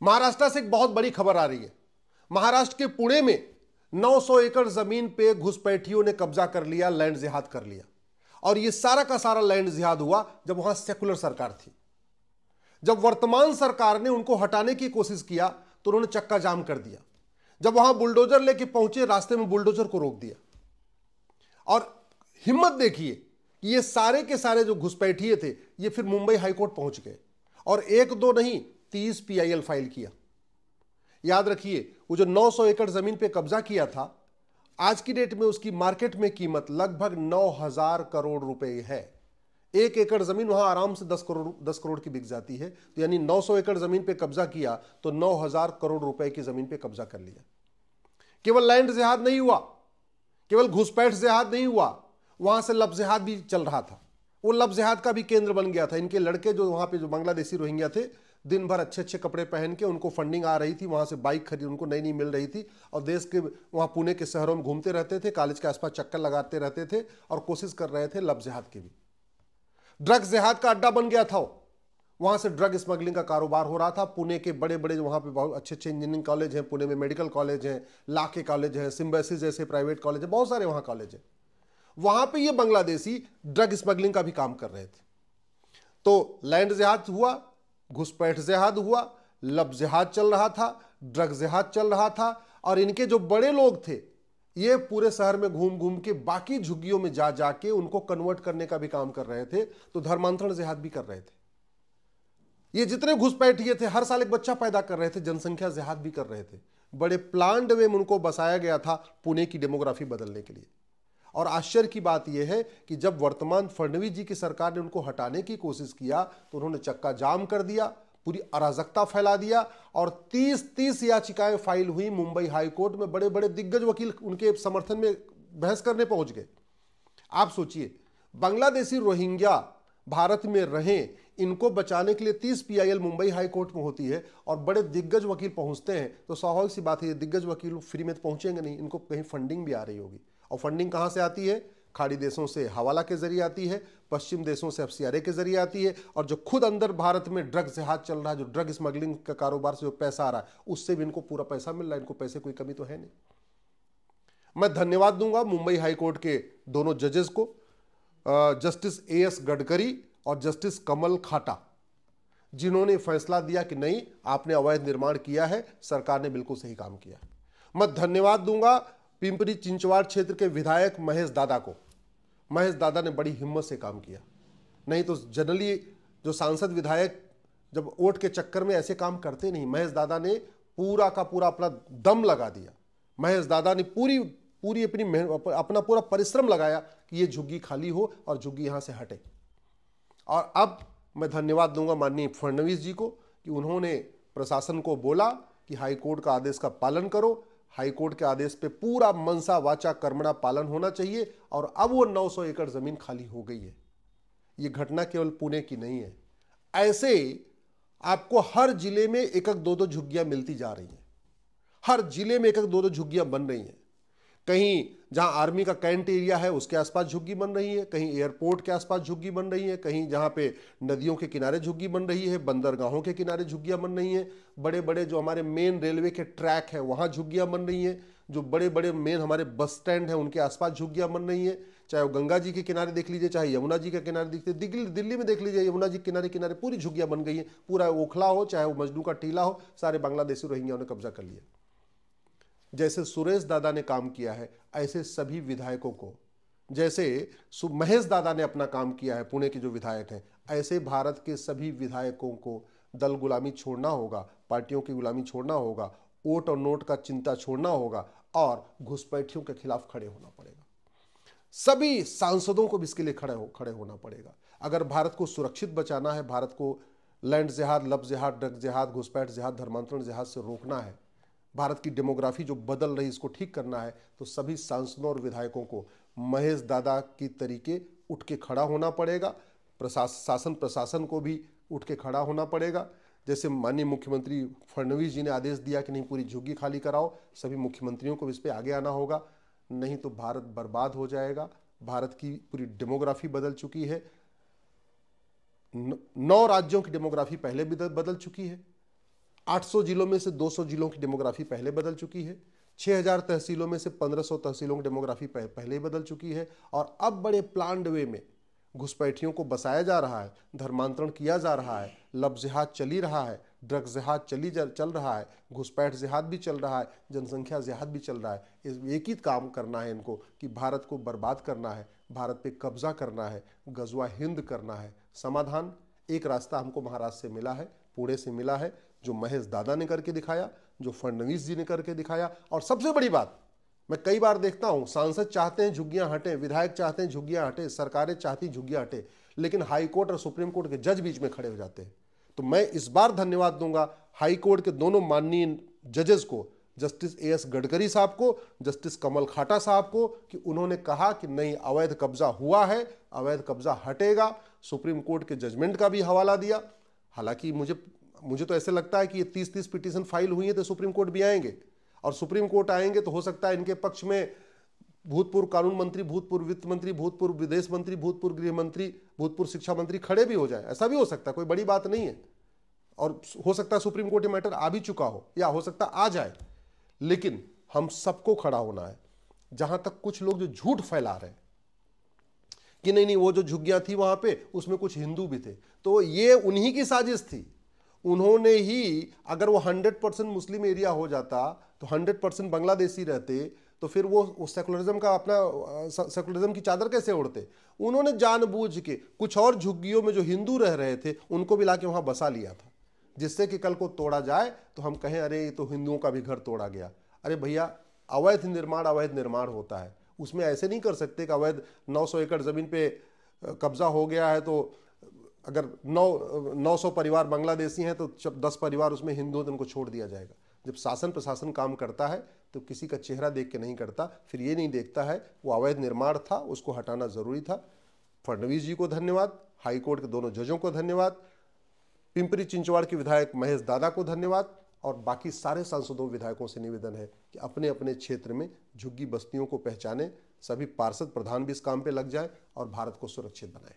महाराष्ट्र से एक बहुत बड़ी खबर आ रही है। महाराष्ट्र के पुणे में 900 एकड़ जमीन पे घुसपैठियों ने कब्जा कर लिया, लैंड जिहाद कर लिया। और यह सारा का सारा लैंड जिहाद हुआ जब वहां सेकुलर सरकार थी। जब वर्तमान सरकार ने उनको हटाने की कोशिश किया तो उन्होंने चक्का जाम कर दिया। जब वहां बुलडोजर लेके पहुंचे, रास्ते में बुलडोजर को रोक दिया। और हिम्मत देखिए कि ये सारे के सारे जो घुसपैठिए थे, ये फिर मुंबई हाईकोर्ट पहुंच गए और एक दो नहीं 30 पीआईएल फाइल किया। याद रखिए, वो जो 900 एकड़ जमीन पे कब्जा किया था, आज की डेट में उसकी मार्केट में कीमत लगभग 9,000 करोड़ रुपए है। एक एकड़ जमीन वहां आराम से 10 करोड़ की बिक जाती है। तो यानी 900 एकड़ जमीन पे कब्जा किया तो 9,000 करोड़ रुपए की जमीन पे कब्जा कर लिया। केवल लैंड जिहाद नहीं हुआ, केवल घुसपैठ जिहाद नहीं हुआ, वहां से लब जिहाद भी चल रहा था। वो लब जिहाद का भी केंद्र बन गया था। इनके लड़के जो वहां पे जो बांग्लादेशी रोहिंग्या थे, दिन भर अच्छे अच्छे कपड़े पहन के, उनको फंडिंग आ रही थी, वहां से बाइक खरीद उनको नई नई मिल रही थी और देश के वहां पुणे के शहरों में घूमते रहते थे, कॉलेज के आसपास चक्कर लगाते रहते थे और कोशिश कर रहे थे लब जिहाद की भी। ड्रग्स जिहाद का अड्डा बन गया था। वहां से ड्रग स्मगलिंग का कारोबार हो रहा था। पुणे के बड़े बड़े जो वहां पे बहुत अच्छे अच्छे इंजीनियरिंग कॉलेज हैं, पुणे में मेडिकल कॉलेज हैं, लॉ के कॉलेज हैं, सिम्बायोसिस जैसे प्राइवेट कॉलेज हैं, बहुत सारे वहां कॉलेज हैं। वहां पे ये बांग्लादेशी ड्रग स्मगलिंग का भी काम कर रहे थे। तो लैंड जिहाद हुआ, घुसपैठ जिहाद हुआ, लब जिहाद चल रहा था, ड्रग जिहाद चल रहा था। और इनके जो बड़े लोग थे, ये पूरे शहर में घूम घूम के बाकी झुग्गियों में जा जाके उनको कन्वर्ट करने का भी काम कर रहे थे। तो धर्मांतरण जिहाद भी कर रहे थे। ये जितने घुसपैठिए थे, हर साल एक बच्चा पैदा कर रहे थे, जनसंख्या जिहाद भी कर रहे थे। बड़े प्लान्ड वे में उनको बसाया गया था पुणे की डेमोग्राफी बदलने के लिए। और आश्चर्य की बात यह है कि जब वर्तमान फडणवीस जी की सरकार ने उनको हटाने की कोशिश किया तो उन्होंने चक्का जाम कर दिया, पूरी अराजकता फैला दिया और 30 याचिकाएं फाइल हुई मुंबई हाईकोर्ट में। बड़े बड़े दिग्गज वकील उनके समर्थन में बहस करने पहुंच गए। आप सोचिए, बांग्लादेशी रोहिंग्या भारत में रहें, इनको बचाने के लिए 30 पीआईएल मुंबई हाईकोर्ट में होती है और बड़े दिग्गज वकील पहुंचते हैं। तो स्वाभाविक सी बात है, ये दिग्गज वकील फ्री में तो पहुंचेंगे नहीं, इनको कहीं फंडिंग भी आ रही होगी। और फंडिंग कहां से आती है? खाड़ी देशों से हवाला के जरिए आती है, पश्चिम देशों से एफसीआरए के जरिए आती है। और जो खुद अंदर भारत में ड्रग जिहाद चल रहा है, जो ड्रग स्मगलिंग का कारोबार से जो पैसा आ रहा है, उससे भी इनको पूरा पैसा मिल रहा है। इनको पैसे कोई कमी तो है नहीं। मैं धन्यवाद दूंगा मुंबई हाईकोर्ट के दोनों जजेस को, जस्टिस एएस गडकरी और जस्टिस कमल खाटा, जिन्होंने फैसला दिया कि नहीं, आपने अवैध निर्माण किया है, सरकार ने बिल्कुल सही काम किया। मैं धन्यवाद दूंगा पिंपरी चिंचवाड़ क्षेत्र के विधायक महेश दादा को। महेश दादा ने बड़ी हिम्मत से काम किया। नहीं तो जनरली जो सांसद विधायक जब वोट के चक्कर में ऐसे काम करते नहीं, महेश दादा ने पूरा का पूरा अपना दम लगा दिया। महेश दादा ने पूरी अपना पूरा परिश्रम लगाया कि ये झुग्गी खाली हो और झुग्गी यहां से हटे। और अब मैं धन्यवाद दूंगा माननीय फडणवीस जी को कि उन्होंने प्रशासन को बोला कि हाईकोर्ट का आदेश का पालन करो। हाईकोर्ट के आदेश पे पूरा मनसा वाचा कर्मणा पालन होना चाहिए और अब वो 900 एकड़ जमीन खाली हो गई है। ये घटना केवल पुणे की नहीं है, ऐसे आपको हर जिले में एक एक दो दो झुग्गियां मिलती जा रही हैं। हर जिले में एक एक दो दो झुग्गियां बन रही हैं। कहीं जहां आर्मी का कैंट एरिया है उसके आसपास झुग्गी बन रही है, कहीं एयरपोर्ट के आसपास झुग्गी बन रही है, कहीं जहां पे नदियों के किनारे झुग्गी बन रही है, बंदरगाहों के किनारे झुग्गियां बन रही हैं, बड़े बड़े जो हमारे मेन रेलवे के ट्रैक है वहां झुग्गियां बन रही हैं, जो बड़े बड़े मेन हमारे बस स्टैंड है उनके आसपास झुग्गियां बन रही हैं। चाहे वो गंगा जी के किनारे देख लीजिए, चाहे यमुना जी के किनारे दिखते, दिल्ली में देख लीजिए, यमुना जी के किनारे किनारे पूरी झुग्गियां बन गई है। पूरा ओखला हो चाहे वो मजनू का टीला हो, सारे बांग्लादेशी रोहिंग्या ने कब्जा कर लिया। जैसे सुरेश दादा ने काम किया है, ऐसे सभी विधायकों को, जैसे महेश दादा ने अपना काम किया है, पुणे के जो विधायक हैं, ऐसे भारत के सभी विधायकों को दल गुलामी छोड़ना होगा, पार्टियों की गुलामी छोड़ना होगा, वोट और नोट का चिंता छोड़ना होगा और घुसपैठियों के खिलाफ खड़े होना पड़ेगा। सभी सांसदों को भी इसके लिए खड़े होना पड़ेगा। अगर भारत को सुरक्षित बचाना है, भारत को लैंड जिहाद, लब जिहाद, ड्रग जिहाद, घुसपैठ जिहाद, धर्मांतरण जिहाद से रोकना है, भारत की डेमोग्राफी जो बदल रही इसको ठीक करना है, तो सभी सांसदों और विधायकों को महेश दादा की तरीके उठ के खड़ा होना पड़ेगा। शासन प्रशासन को भी उठ के खड़ा होना पड़ेगा। जैसे माननीय मुख्यमंत्री फडणवीस जी ने आदेश दिया कि नहीं, पूरी झुग्गी खाली कराओ, सभी मुख्यमंत्रियों को इस पर आगे आना होगा, नहीं तो भारत बर्बाद हो जाएगा। भारत की पूरी डेमोग्राफी बदल चुकी है। 9 राज्यों की डेमोग्राफी पहले भी बदल चुकी है। 800 जिलों में से 200 जिलों की डेमोग्राफी पहले बदल चुकी है। 6000 तहसीलों में से 1500 तहसीलों की डेमोग्राफी पहले ही बदल चुकी है। और अब बड़े प्लान्ड वे में घुसपैठियों को बसाया जा रहा है, धर्मांतरण किया जा रहा है, लव जिहाद चली रहा है, ड्रग जिहाद चल रहा है, घुसपैठ जिहाद भी चल रहा है, जनसंख्या जिहाद भी चल रहा है। इस एक ही काम करना है इनको कि भारत को बर्बाद करना है, भारत पे कब्जा करना है, गजवा हिंद करना है। समाधान एक रास्ता हमको महाराष्ट्र से मिला है, पुणे से मिला है, जो महेश दादा ने करके दिखाया, जो फडणवीस जी ने करके दिखाया। और सबसे बड़ी बात, मैं कई बार देखता हूं सांसद चाहते हैं झुग्गियां हटे, विधायक चाहते हैं झुग्गियां हटे, सरकारें चाहती झुग्गियां हटे, लेकिन हाई कोर्ट और सुप्रीम कोर्ट के जज बीच में खड़े हो जाते हैं। तो मैं इस बार धन्यवाद दूंगा हाई कोर्ट के दोनों माननीय जजेस को, जस्टिस एएस गडकरी साहब को, जस्टिस कमल खाटा साहब को, कि उन्होंने कहा कि नहीं, अवैध कब्जा हुआ है, अवैध कब्जा हटेगा। सुप्रीम कोर्ट के जजमेंट का भी हवाला दिया। हालांकि मुझे तो ऐसे लगता है कि ये 30-30 पिटीशन फाइल हुई है तो सुप्रीम कोर्ट भी आएंगे, और सुप्रीम कोर्ट आएंगे तो हो सकता है इनके पक्ष में भूतपूर्व कानून मंत्री, भूतपूर्व वित्त मंत्री, भूतपूर्व विदेश मंत्री, भूतपूर्व गृह मंत्री, भूतपूर्व शिक्षा मंत्री खड़े भी हो जाए। ऐसा भी हो सकता है, कोई बड़ी बात नहीं है। और हो सकता है सुप्रीम कोर्ट में मैटर आ भी चुका हो, या हो सकता आ जाए। लेकिन हम सबको खड़ा होना है। जहां तक कुछ लोग जो झूठ फैला रहे हैं कि नहीं वो जो झुग्गियां थी वहां पे उसमें कुछ हिंदू भी थे, तो ये उन्हीं की साजिश थी। उन्होंने ही, अगर वो 100% मुस्लिम एरिया हो जाता तो 100% बांग्लादेशी रहते, तो फिर वो सेकुलरिज्म का अपना सेकुलरिज्म की चादर कैसे ओढ़ते। उन्होंने जानबूझ के कुछ और झुग्गियों में जो हिंदू रह रहे थे उनको भी लाके वहां बसा लिया था, जिससे कि कल को तोड़ा जाए तो हम कहें अरे ये तो हिंदुओं का भी घर तोड़ा गया। अरे भैया, अवैध निर्माण होता है, उसमें ऐसे नहीं कर सकते कि अवैध 900 एकड़ जमीन पे कब्जा हो गया है तो अगर 900 परिवार बांग्लादेशी हैं तो 10 परिवार उसमें हिंदू हैं तो उनको छोड़ दिया जाएगा। जब शासन प्रशासन काम करता है तो किसी का चेहरा देख के नहीं करता, फिर ये नहीं देखता है वो अवैध निर्माण था, उसको हटाना जरूरी था। फडणवीस जी को धन्यवाद, हाई कोर्ट के दोनों जजों को धन्यवाद, पिंपरी चिंचवाड़ के विधायक महेश दादा को धन्यवाद, और बाकी सारे सांसदों विधायकों से निवेदन है कि अपने अपने क्षेत्र में झुग्गी बस्तियों को पहचानें, सभी पार्षद प्रधान भी इस काम पे लग जाए और भारत को सुरक्षित बनाएं।